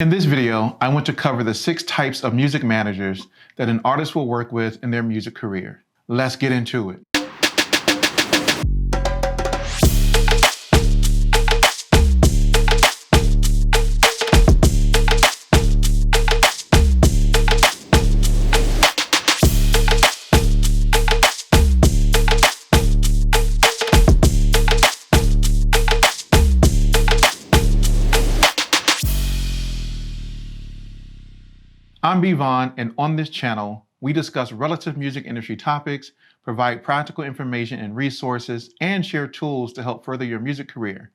In this video, I want to cover the 6 types of music managers that an artist will work with in their music career. Let's get into it. I'm Vaughn, and on this channel, we discuss relative music industry topics, provide practical information and resources, and share tools to help further your music career.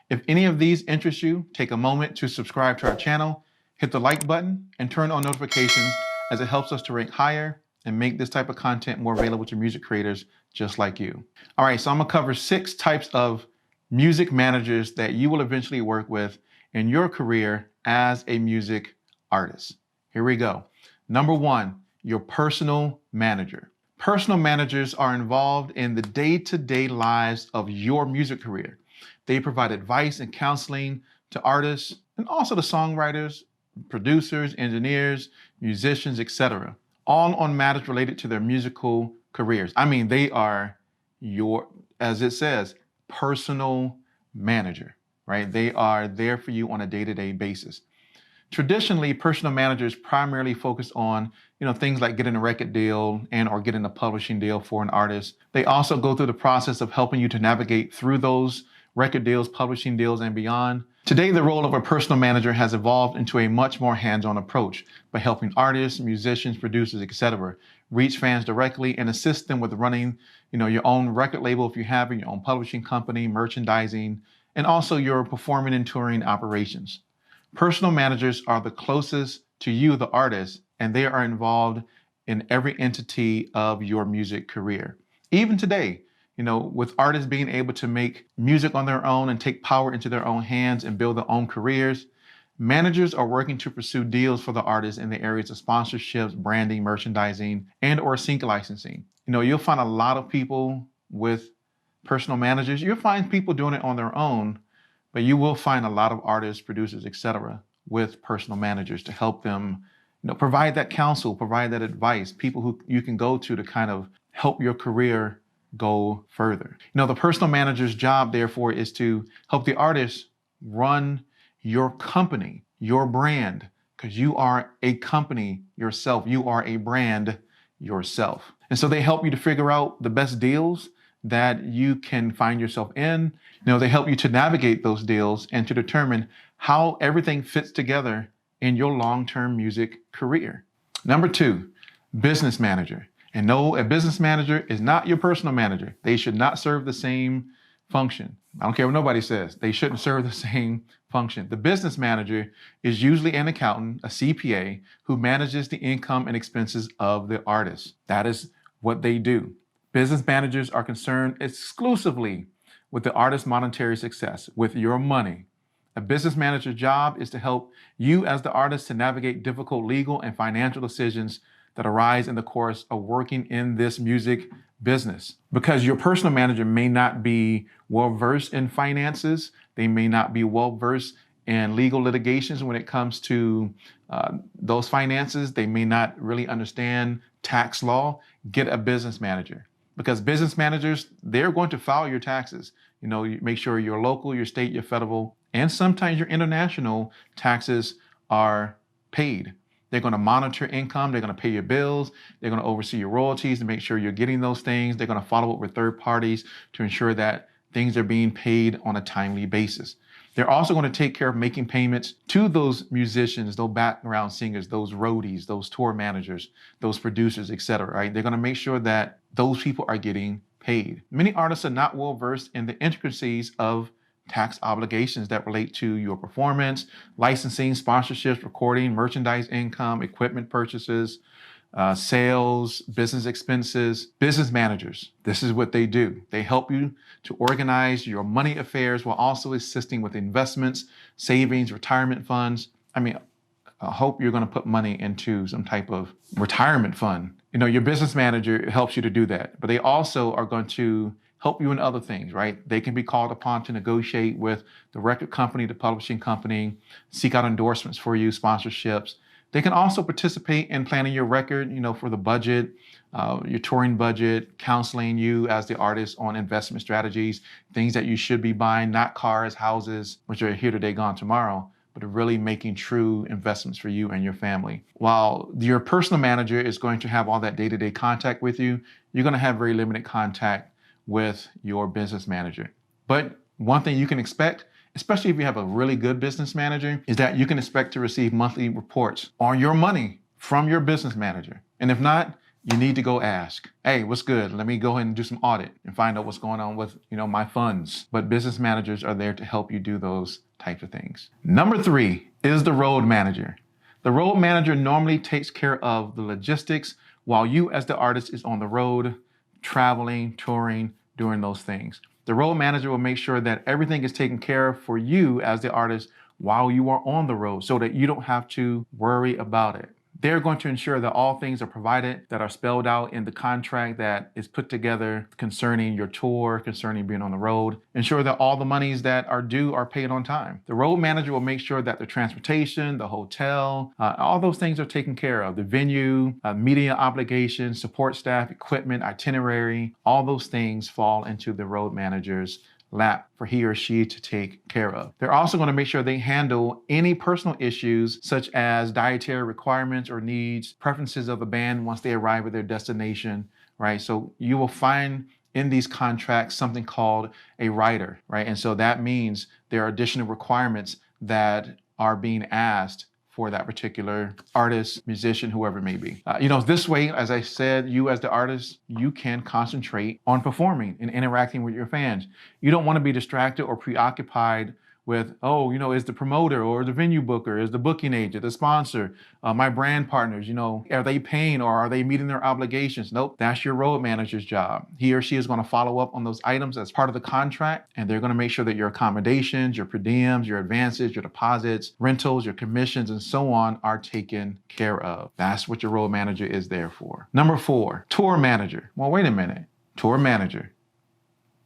If any of these interest you, take a moment to subscribe to our channel, hit the like button, and turn on notifications as it helps us to rank higher and make this type of content more available to music creators just like you. All right, so I'm gonna cover 6 types of music managers that you will eventually work with in your career as a music artist. Here we go. Number 1, your personal manager. Personal managers are involved in the day-to-day lives of your music career. They provide advice and counseling to artists and also to songwriters, producers, engineers, musicians, etc., all on matters related to their musical careers. I mean, they are your, as it says, personal manager, right? They are there for you on a day-to-day basis. Traditionally, personal managers primarily focus on, things like getting a record deal and or getting a publishing deal for an artist. They also go through the process of helping you to navigate through those record deals, publishing deals, and beyond. Today, the role of a personal manager has evolved into a much more hands-on approach by helping artists, musicians, producers, etc., reach fans directly and assist them with running, your own record label if you have it, your own publishing company, merchandising, and also your performing and touring operations. Personal managers are the closest to you, the artist, and they are involved in every entity of your music career. Even today, with artists being able to make music on their own and take power into their own hands and build their own careers, managers are working to pursue deals for the artists in the areas of sponsorships, branding, merchandising, and or sync licensing. You'll find a lot of people with personal managers. You'll find people doing it on their own, but you will find a lot of artists, producers, etc., with personal managers to help them, provide that counsel, provide that advice, people who you can go to kind of help your career go further. The personal manager's job, therefore, is to help the artist run your company, your brand, because you are a company yourself. You are a brand yourself. And so they help you to figure out the best deals that you can find yourself in. They help you to navigate those deals and to determine how everything fits together in your long-term music career. Number 2, business manager. And no, a business manager is not your personal manager. They should not serve the same function. I don't care what nobody says. They shouldn't serve the same function. The business manager is usually an accountant, a CPA, who manages the income and expenses of the artist. That is what they do. Business managers are concerned exclusively with the artist's monetary success, with your money. A business manager's job is to help you as the artist to navigate difficult legal and financial decisions that arise in the course of working in this music business. Because your personal manager may not be well-versed in finances, they may not be well-versed in legal litigations when it comes to those finances, they may not really understand tax law, get a business manager. Because business managers, they're going to file your taxes. You make sure your local, your state, your federal, and sometimes your international taxes are paid. They're going to monitor income. They're going to pay your bills. They're going to oversee your royalties to make sure you're getting those things. They're going to follow up with third parties to ensure that things are being paid on a timely basis. They're also going to take care of making payments to those musicians, those background singers, those roadies, those tour managers, those producers, etc., right? They're going to make sure that those people are getting paid. Many artists are not well versed in the intricacies of tax obligations that relate to your performance, licensing, sponsorships, recording, merchandise income, equipment purchases, sales, business expenses. Business managers, this is what they do. They help you to organize your money affairs while also assisting with investments, savings, retirement funds. I hope you're going to put money into some type of retirement fund. Your business manager helps you to do that, but they also are going to help you in other things, right? They can be called upon to negotiate with the record company, the publishing company, seek out endorsements for you, sponsorships. They can also participate in planning your record, for the budget, your touring budget, counseling you as the artist on investment strategies, things that you should be buying, not cars, houses, which are here today, gone tomorrow, but really making true investments for you and your family. While your personal manager is going to have all that day-to-day contact with you, you're going to have very limited contact with your business manager. But one thing you can expect, especially if you have a really good business manager, is that you can expect to receive monthly reports on your money from your business manager. And if not, you need to go ask, hey, what's good? Let me go ahead and do some audit and find out what's going on with, my funds. But business managers are there to help you do those types of things. Number 3 is the road manager. The road manager normally takes care of the logistics while you as the artist is on the road, traveling, touring, doing those things. The road manager will make sure that everything is taken care of for you as the artist while you are on the road so that you don't have to worry about it. They're going to ensure that all things are provided that are spelled out in the contract that is put together concerning your tour, concerning being on the road. Ensure that all the monies that are due are paid on time. The road manager will make sure that the transportation, the hotel, all those things are taken care of. The venue, media obligations, support staff, equipment, itinerary, all those things fall into the road manager's lap for he or she to take care of. They're also going to make sure they handle any personal issues such as dietary requirements or needs, preferences of the band once they arrive at their destination, right? So you will find in these contracts something called a rider, right? And so that means there are additional requirements that are being asked for that particular artist, musician, whoever it may be. This way, as I said, you as the artist, you can concentrate on performing and interacting with your fans. You don't want to be distracted or preoccupied with, is the promoter or the venue booker, is the booking agent, the sponsor, my brand partners, are they paying or are they meeting their obligations? Nope, that's your road manager's job. He or she is going to follow up on those items as part of the contract, and they're going to make sure that your accommodations, your per diems, your advances, your deposits, rentals, your commissions, and so on are taken care of. That's what your road manager is there for. Number 4, tour manager. Well, wait a minute. Tour manager.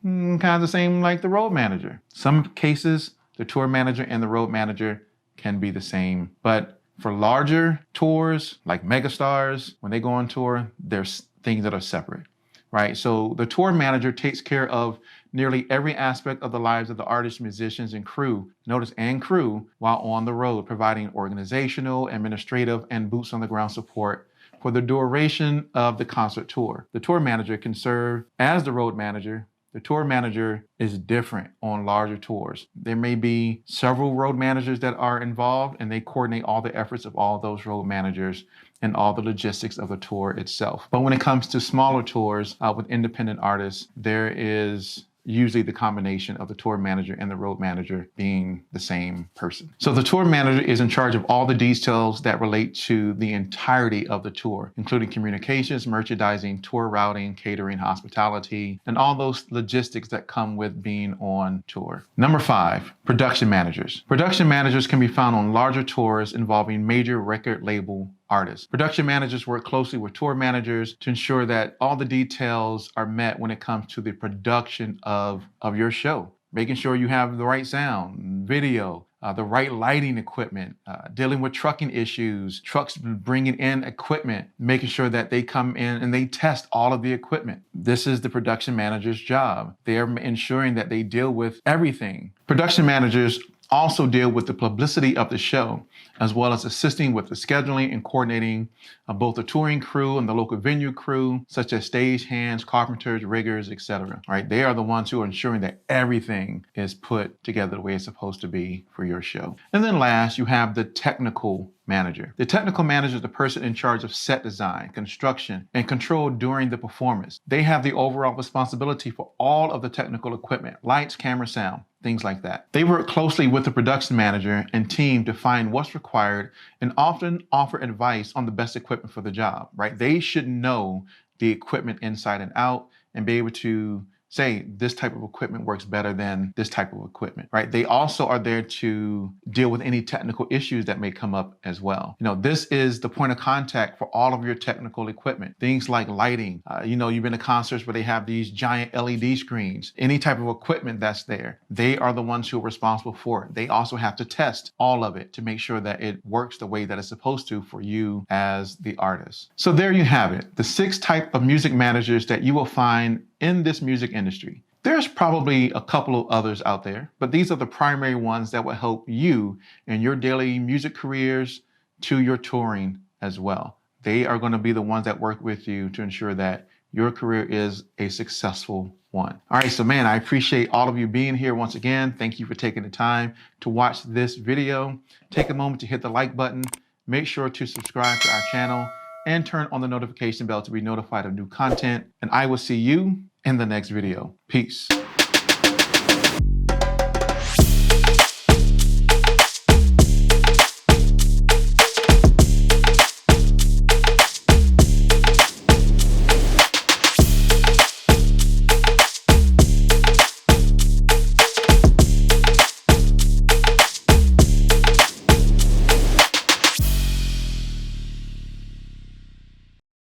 Kind of the same like the road manager. Some cases, the tour manager and the road manager can be the same. But for larger tours, like megastars, when they go on tour, there's things that are separate, right? So the tour manager takes care of nearly every aspect of the lives of the artists, musicians, and crew, while on the road, providing organizational, administrative, and boots on the ground support for the duration of the concert tour. The tour manager can serve as the road manager. The tour manager is different on larger tours. There may be several road managers that are involved, and they coordinate all the efforts of all those road managers and all the logistics of the tour itself. But when it comes to smaller tours with independent artists, there is usually the combination of the tour manager and the road manager being the same person. So the tour manager is in charge of all the details that relate to the entirety of the tour, including communications, merchandising, tour routing, catering, hospitality, and all those logistics that come with being on tour. Number 5, production managers. Production managers can be found on larger tours involving major record label artists. Production managers work closely with tour managers to ensure that all the details are met when it comes to the production of your show. Making sure you have the right sound, video, the right lighting equipment, dealing with trucking issues, trucks bringing in equipment, making sure that they come in and they test all of the equipment. This is the production manager's job. They're ensuring that they deal with everything. Production managers also deal with the publicity of the show, as well as assisting with the scheduling and coordinating of both the touring crew and the local venue crew, such as stage hands, carpenters, riggers, etc. Right? They are the ones who are ensuring that everything is put together the way it's supposed to be for your show. And then last, you have the technical manager. The technical manager is the person in charge of set design, construction, and control during the performance. They have the overall responsibility for all of the technical equipment, lights, camera, sound, things like that. They work closely with the production manager and team to find what's required and often offer advice on the best equipment for the job, right? They should know the equipment inside and out and be able to say this type of equipment works better than this type of equipment, right? They also are there to deal with any technical issues that may come up as well. This is the point of contact for all of your technical equipment. Things like lighting, you've been to concerts where they have these giant LED screens, any type of equipment that's there. They are the ones who are responsible for it. They also have to test all of it to make sure that it works the way that it's supposed to for you as the artist. So there you have it, the 6 types of music managers that you will find in this music industry. There's probably a couple of others out there, but these are the primary ones that will help you in your daily music careers to your touring as well. They are going to be the ones that work with you to ensure that your career is a successful one. All right, so man, I appreciate all of you being here once again. Thank you for taking the time to watch this video. Take a moment to hit the like button. Make sure to subscribe to our channel and turn on the notification bell to be notified of new content. And I will see you in the next video. Peace.